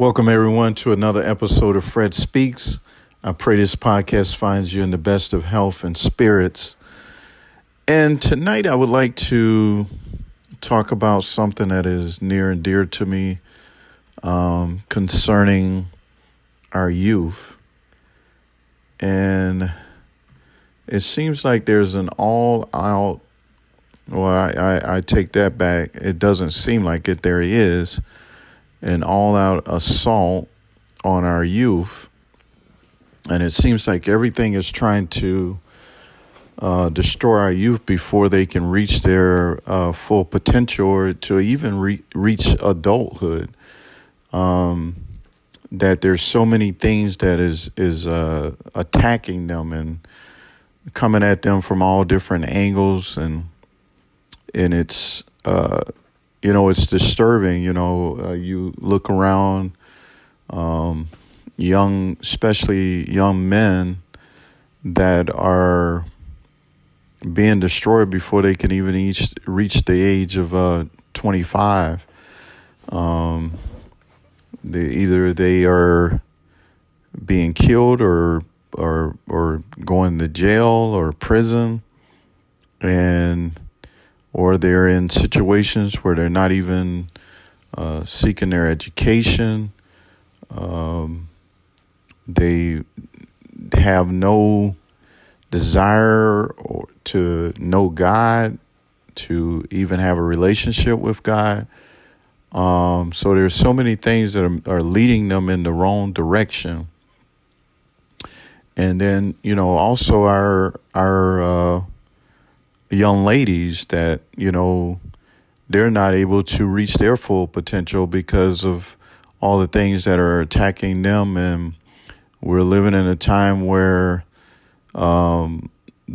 Welcome, everyone, to another episode of Fred Speaks. I pray this podcast finds you in the best of health and spirits. And tonight I would like to talk about something that is near and dear to me concerning our youth. And it seems like there's an all-out, I take that back. It doesn't seem like it. There is an all-out assault on our youth. And it seems like everything is trying to destroy our youth before they can reach their full potential or to even reach adulthood. That there's so many things that is attacking them and coming at them from all different angles, and it's it's disturbing. You look around, especially young men that are being destroyed before they can even reach the age of 25. They are being killed or going to jail or prison, or they're in situations where they're not even seeking their education. They have no desire to know God, to even have a relationship with God. So there's so many things that are leading them in the wrong direction. And then, also our young ladies that, they're not able to reach their full potential because of all the things that are attacking them. And we're living in a time where,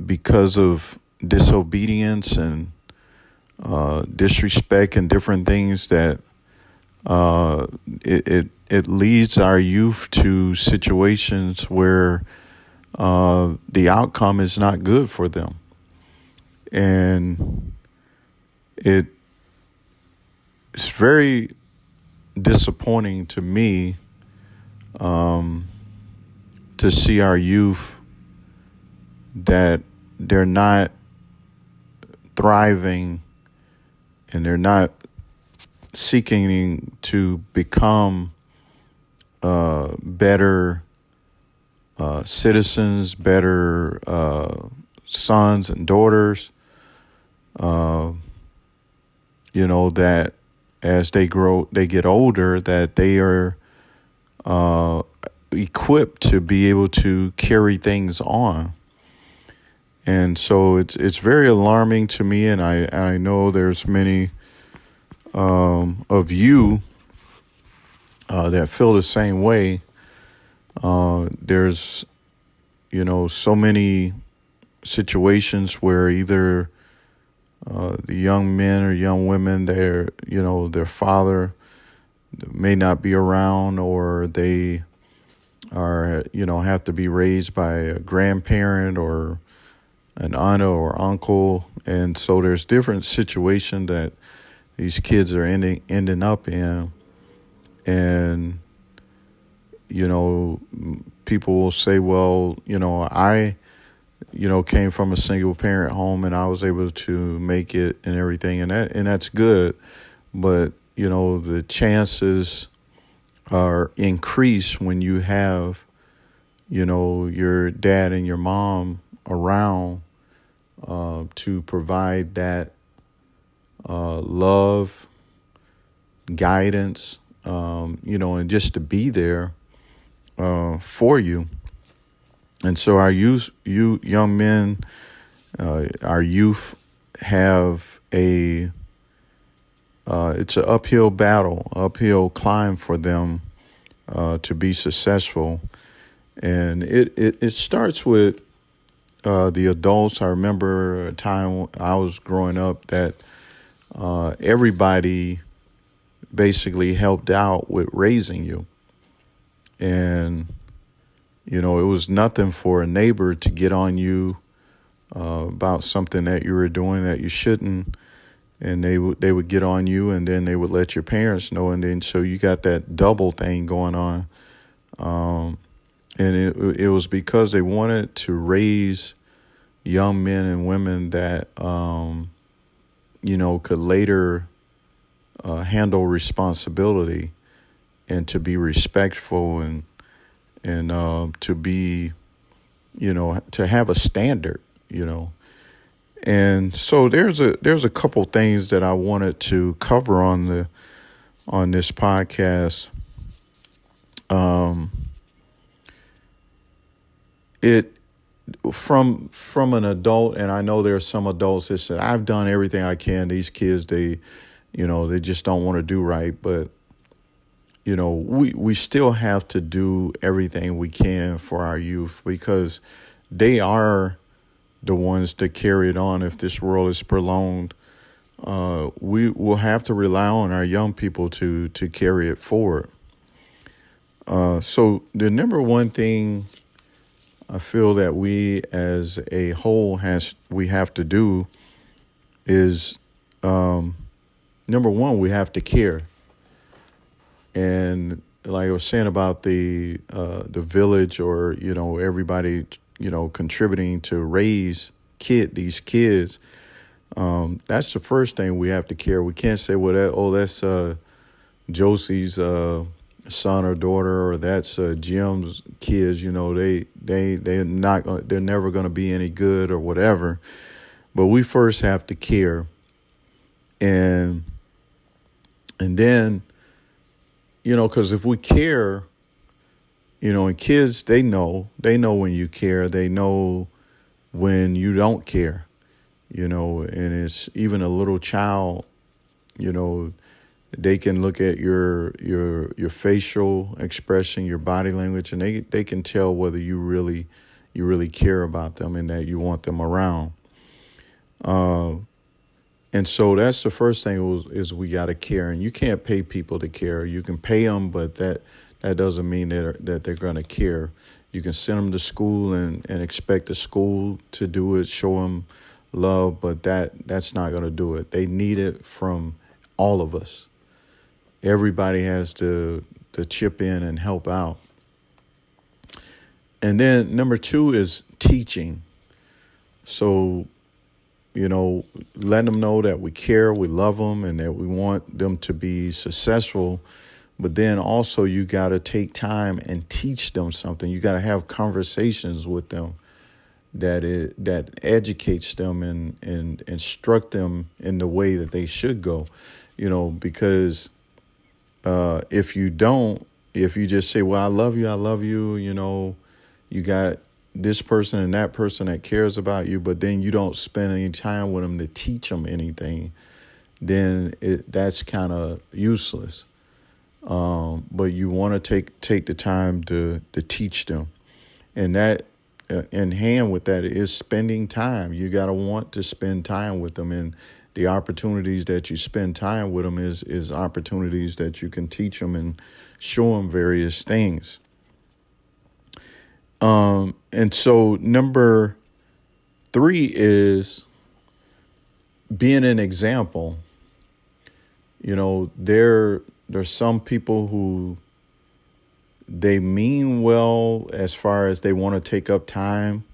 because of disobedience and disrespect and different things, that it leads our youth to situations where the outcome is not good for them. And it's very disappointing to me to see our youth that they're not thriving and they're not seeking to become better citizens, better sons and daughters. That as they get older, that they are equipped to be able to carry things on. And so it's very alarming to me, and I know there's many of you that feel the same way. There's so many situations where either the young men or young women, their father may not be around, or they are have to be raised by a grandparent or an aunt or uncle. And so there's different situations that these kids are ending up in. And people will say, well, I came from a single parent home and I was able to make it and everything, and that's good. But the chances are increased when you have your dad and your mom around to provide that love, guidance, and just to be there for you. And so our young men, our youth have it's an uphill battle, uphill climb for them to be successful. And it starts with the adults. I remember a time I was growing up that everybody basically helped out with raising you. And it was nothing for a neighbor to get on you about something that you were doing that you shouldn't, and they would get on you, and then they would let your parents know, and then so you got that double thing going on. Um, and it was because they wanted to raise young men and women that could later handle responsibility and to be respectful and to be to have a standard. And so there's a couple things that I wanted to cover on this podcast. It from an adult, and I know there are some adults that said, I've done everything I can. These kids, they just don't want to do right. But we still have to do everything we can for our youth, because they are the ones that carry it on. If this world is prolonged, we will have to rely on our young people to carry it forward. So the number one thing I feel that we as a whole we have to do is, number one, we have to care. And like I was saying about the village, or everybody contributing to raise these kids, that's the first thing we have to care. We can't say, well, that's Josie's son or daughter, or that's Jim's kids. They're never going to be any good or whatever. But we first have to care, and then because if we care, and kids, they know when you care, they know when you don't care, and it's even a little child, they can look at your facial expression, your body language, and they can tell whether you really care about them and that you want them around. And so that's the first thing is we got to care. And you can't pay people to care. You can pay them, but that doesn't mean that they're going to care. You can send them to school and expect the school to do it, show them love, but that's not going to do it. They need it from all of us. Everybody has to chip in and help out. And then number two is teaching. So, letting them know that we care, we love them, and that we want them to be successful. But then also you got to take time and teach them something. You got to have conversations with them that educates them and instruct them in the way that they should go. Because if you just say, well, I love you, you got this person and that person that cares about you, but then you don't spend any time with them to teach them anything, then that's kind of useless. But you want to take the time to teach them, and that in hand with that is spending time. You got to want to spend time with them, and the opportunities that you spend time with them is opportunities that you can teach them and show them various things. And so number three is being an example. There's some people who they mean well as far as they want to take up time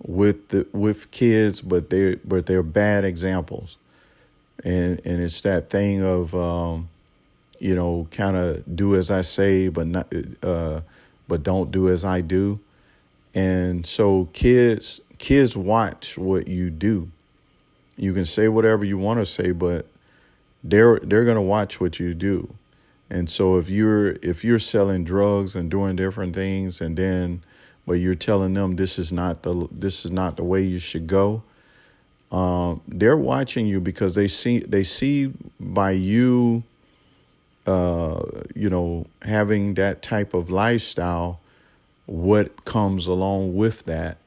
with kids, but they're bad examples. And it's that thing of kind of do as I say, but not but don't do as I do. And so kids watch what you do. You can say whatever you want to say, but they're going to watch what you do. And so if you're selling drugs and doing different things, but you're telling them this is not the way you should go, they're watching you because they see by you having that type of lifestyle, what comes along with that.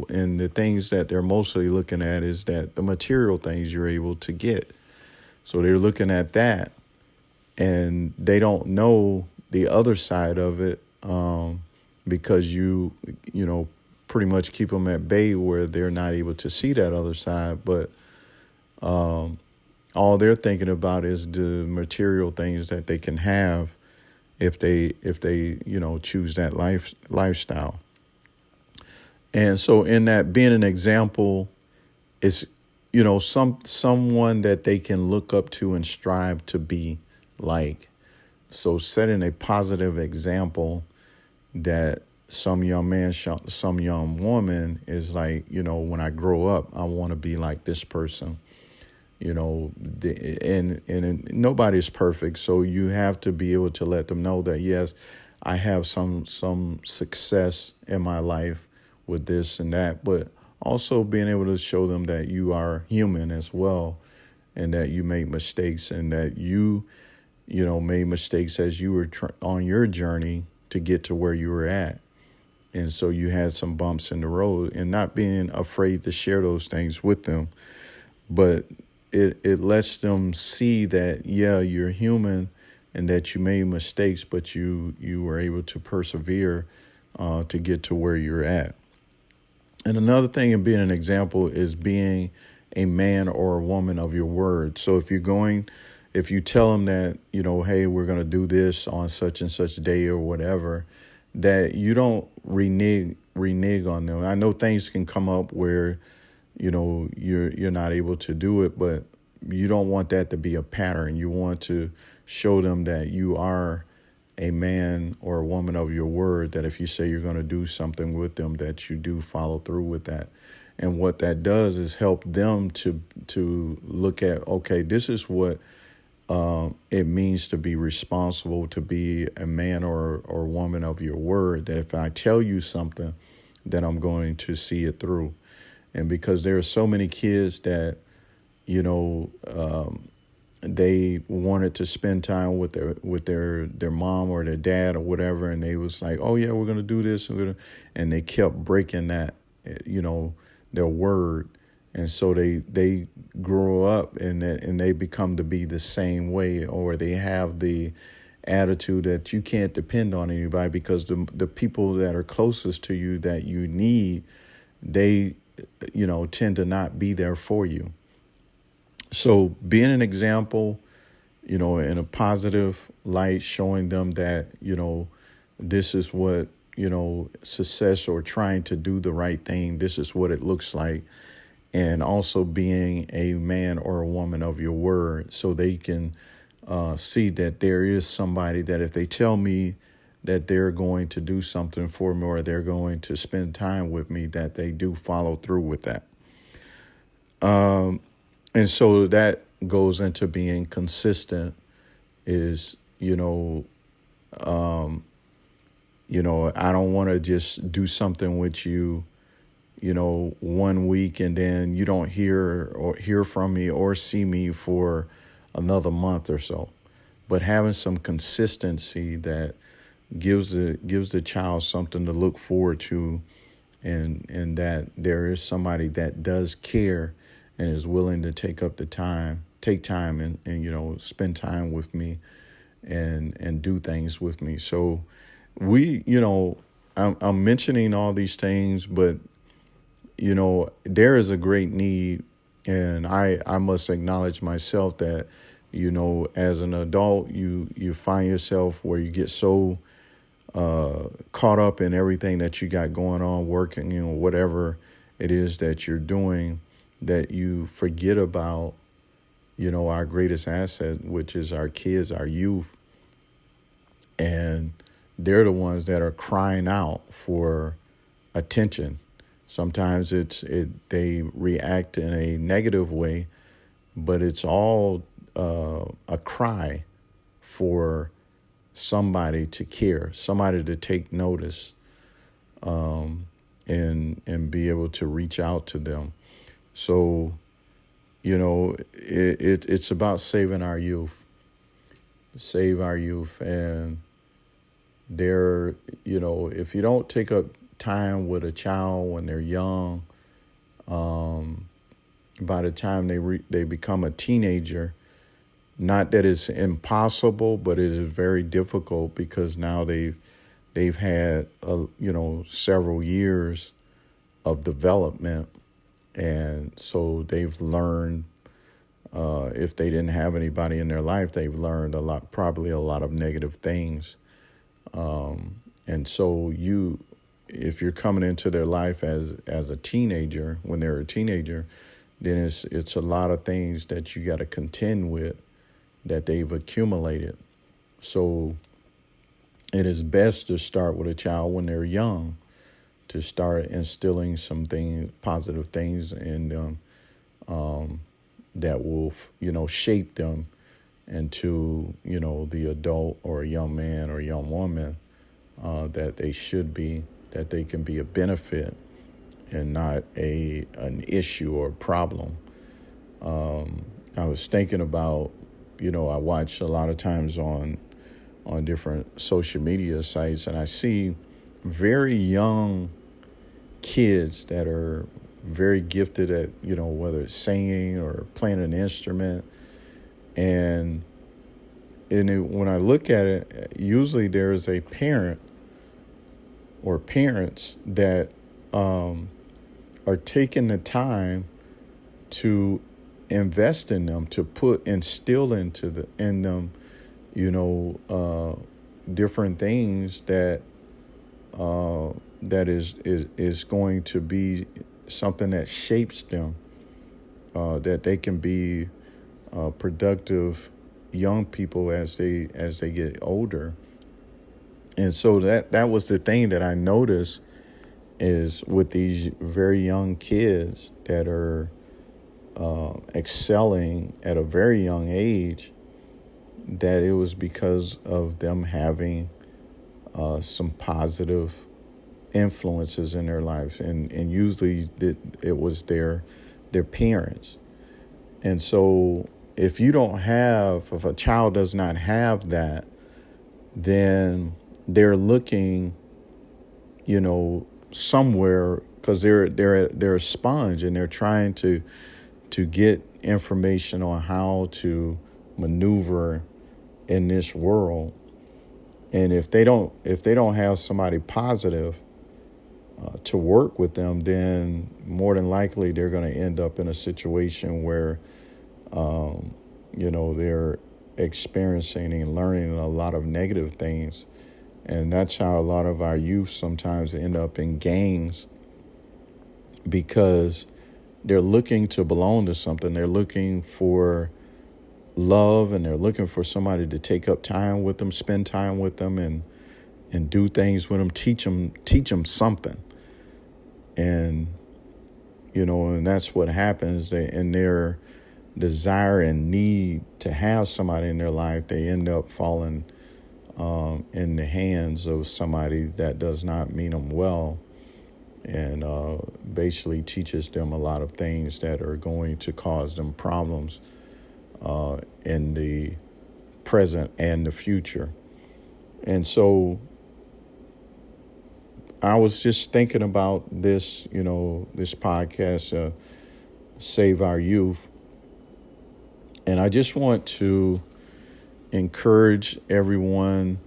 And the things that they're mostly looking at is that the material things you're able to get. So they're looking at that, and they don't know the other side of it, because you pretty much keep them at bay where they're not able to see that other side. But all they're thinking about is the material things that they can have if they choose that lifestyle. And so in that, being an example is someone that they can look up to and strive to be like. So setting a positive example that some young man, some young woman is like, when I grow up, I want to be like this person. And nobody's perfect, so you have to be able to let them know that, yes, I have some success in my life with this and that, but also being able to show them that you are human as well, and that you make mistakes, and that you made mistakes as you were on your journey to get to where you were at. And so you had some bumps in the road, and not being afraid to share those things with them. But it lets them see that, yeah, you're human and that you made mistakes, but you were able to persevere to get to where you're at. And another thing in being an example is being a man or a woman of your word. So if you tell them that, hey, we're going to do this on such and such day or whatever, that you don't renege on them. I know things can come up where, you're not able to do it, but you don't want that to be a pattern. You want to show them that you are a man or a woman of your word, that if you say you're going to do something with them, that you do follow through with that. And what that does is help them to look at, okay, this is what it means to be responsible, to be a man or woman of your word, that if I tell you something, then I'm going to see it through. And because there are so many kids that, they wanted to spend time with their mom or their dad or whatever, and they was like, oh yeah, we're going to do this, and they kept breaking that, their word. And so they grow up and they become to be the same way, or they have the attitude that you can't depend on anybody, because the people that are closest to you that you need, they, tend to not be there for you. So being an example, in a positive light, showing them that, this is what, success, or trying to do the right thing, this is what it looks like. And also being a man or a woman of your word, so they can see that there is somebody that if they tell me that they're going to do something for me, or they're going to spend time with me, that they do follow through with that. And so that goes into being consistent is, I don't want to just do something with you, 1 week, and then you don't hear from me or see me for another month or so. But having some consistency that gives the child something to look forward to, and that there is somebody that does care and is willing to take time and spend time with me and do things with me. So I'm mentioning all these things, but there is a great need, and I must acknowledge myself that, as an adult, you find yourself where you get so caught up in everything that you got going on, working, whatever it is that you're doing, that you forget about, our greatest asset, which is our kids, our youth. And they're the ones that are crying out for attention. Sometimes they react in a negative way, but it's all a cry for somebody to care, somebody to take notice, and be able to reach out to them. So, it's about saving our youth, and if you don't take up time with a child when they're young, by the time they become a teenager, not that it's impossible, but it is very difficult, because now they've had several years of development, and so they've learned If they didn't have anybody in their life, they've learned probably a lot of negative things. And so if you're coming into their life as a teenager, when they're a teenager, then it's a lot of things that you got to contend with that they've accumulated. So it is best to start with a child when they're young, to start instilling positive things in them, that will, shape them into, the adult or a young man or a young woman that they should be, that they can be a benefit and not an issue or a problem. I was thinking about, I watch a lot of times on different social media sites, and I see very young kids that are very gifted at, whether it's singing or playing an instrument. And when I look at it, usually there is a parent or parents that are taking the time to invest in them, to instill in them, different things that is going to be something that shapes them, that they can be productive young people as they get older. And so that was the thing that I noticed, is with these very young kids that are excelling at a very young age, that it was because of them having some positive influences in their lives, and usually it was their parents. And so if a child does not have that, then they're looking, somewhere, because they're a sponge, and they're trying to get information on how to maneuver in this world. And if they don't have somebody positive to work with them, then more than likely they're going to end up in a situation where they're experiencing and learning a lot of negative things. And that's how a lot of our youth sometimes end up in gangs, because they're looking to belong to something. They're looking for love, and they're looking for somebody to take up time with them, spend time with them, and do things with them, teach them something. And, and that's what happens. In their desire and need to have somebody in their life, they end up falling in the hands of somebody that does not mean them well, and basically teaches them a lot of things that are going to cause them problems in the present and the future. And so I was just thinking about this, this podcast, Save Our Youth. And I just want to encourage everyone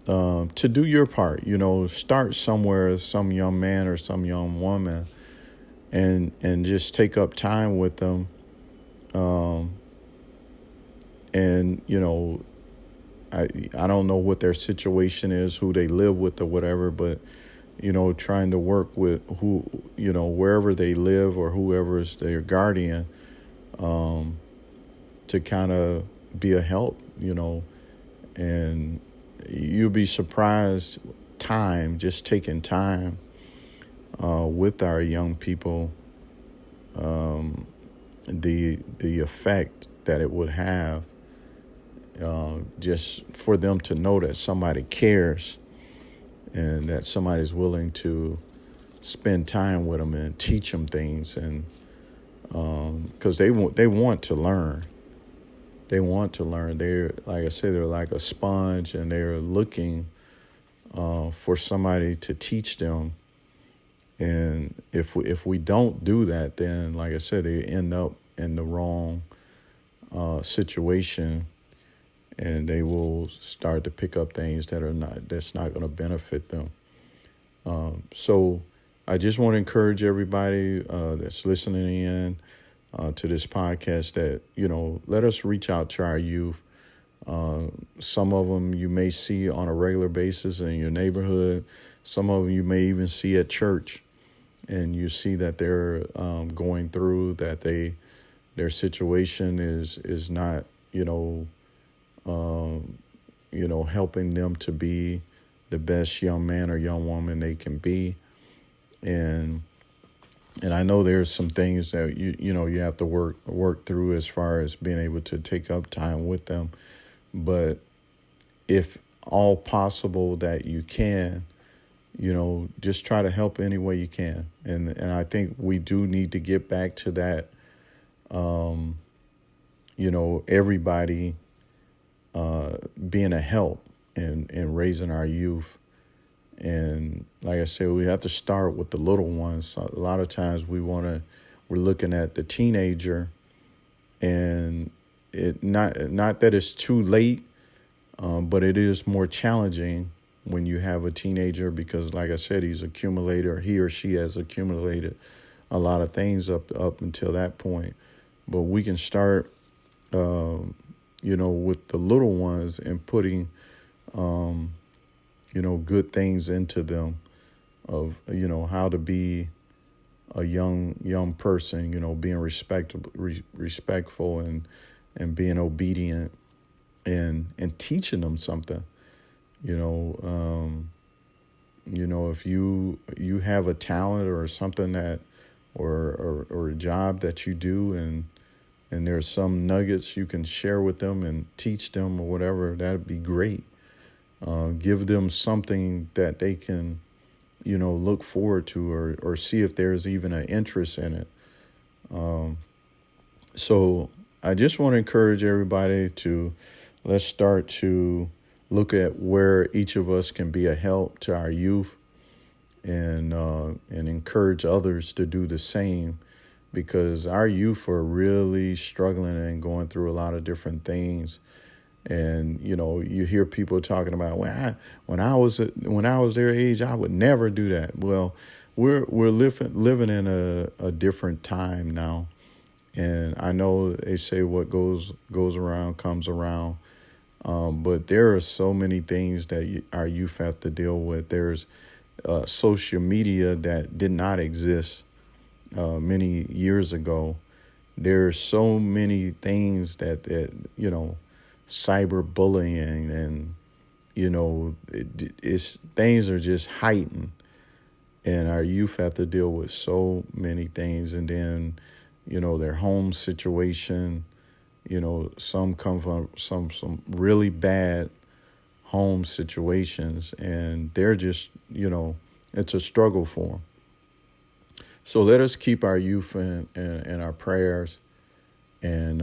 to do your part. Start somewhere, some young man or some young woman, and just take up time with them. I don't know what their situation is, who they live with or whatever, but, trying to work with wherever they live or whoever is their guardian, to kind of be a help, and you'll be surprised, just taking time with our young people, the effect that it would have, just for them to know that somebody cares, and that somebody's willing to spend time with them and teach them things, and because they want to learn. They want to learn. They're, like I said, they're like a sponge, and they're looking for somebody to teach them. And if we don't do that, then, like I said, they end up in the wrong situation, and they will start to pick up things that's not going to benefit them. So I just want to encourage everybody that's listening in. to this podcast that, let us reach out to our youth. Some of them you may see on a regular basis in your neighborhood. Some of them you may even see at church, and you see that they're going through, that their situation is not, helping them to be the best young man or young woman they can be. And I know there's some things that you have to work through as far as being able to take up time with them. But if all possible that you can, just try to help any way you can. And I think we do need to get back to that, everybody being a help in raising our youth. And like I said, we have to start with the little ones. A lot of times we're looking at the teenager, and it not that it's too late, but it is more challenging when you have a teenager, because like I said, he or she has accumulated a lot of things up until that point. But we can start, with the little ones and putting, good things into them of, how to be a young person, being respectful and being obedient and teaching them something. If you have a talent or something that, or a job that you do, and there's some nuggets you can share with them and teach them or whatever, that'd be great. Give them something that they can, look forward to, or see if there's even an interest in it. So I just want to encourage everybody let's start to look at where each of us can be a help to our youth, and encourage others to do the same, because our youth are really struggling and going through a lot of different things. And, you hear people talking about, when I was their age, I would never do that. Well, we're living in a different time now. And I know they say what goes around comes around. But there are so many things that our youth have to deal with. There's social media that did not exist many years ago. There's so many things that cyberbullying, and things are just heightened, and our youth have to deal with so many things. And then their home situation, some come from some really bad home situations, and they're just it's a struggle for them. So let us keep our youth in our prayers, and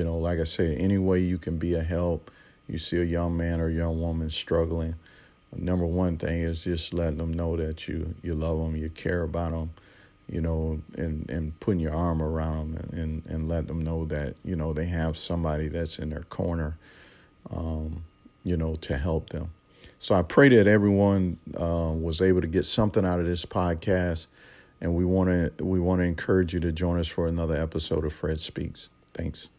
like I said, any way you can be a help. You see a young man or young woman struggling, number one thing is just letting them know that you love them, you care about them, and putting your arm around them and let them know that, they have somebody that's in their corner, to help them. So I pray that everyone was able to get something out of this podcast, and we want to encourage you to join us for another episode of Fred Speaks. Thanks.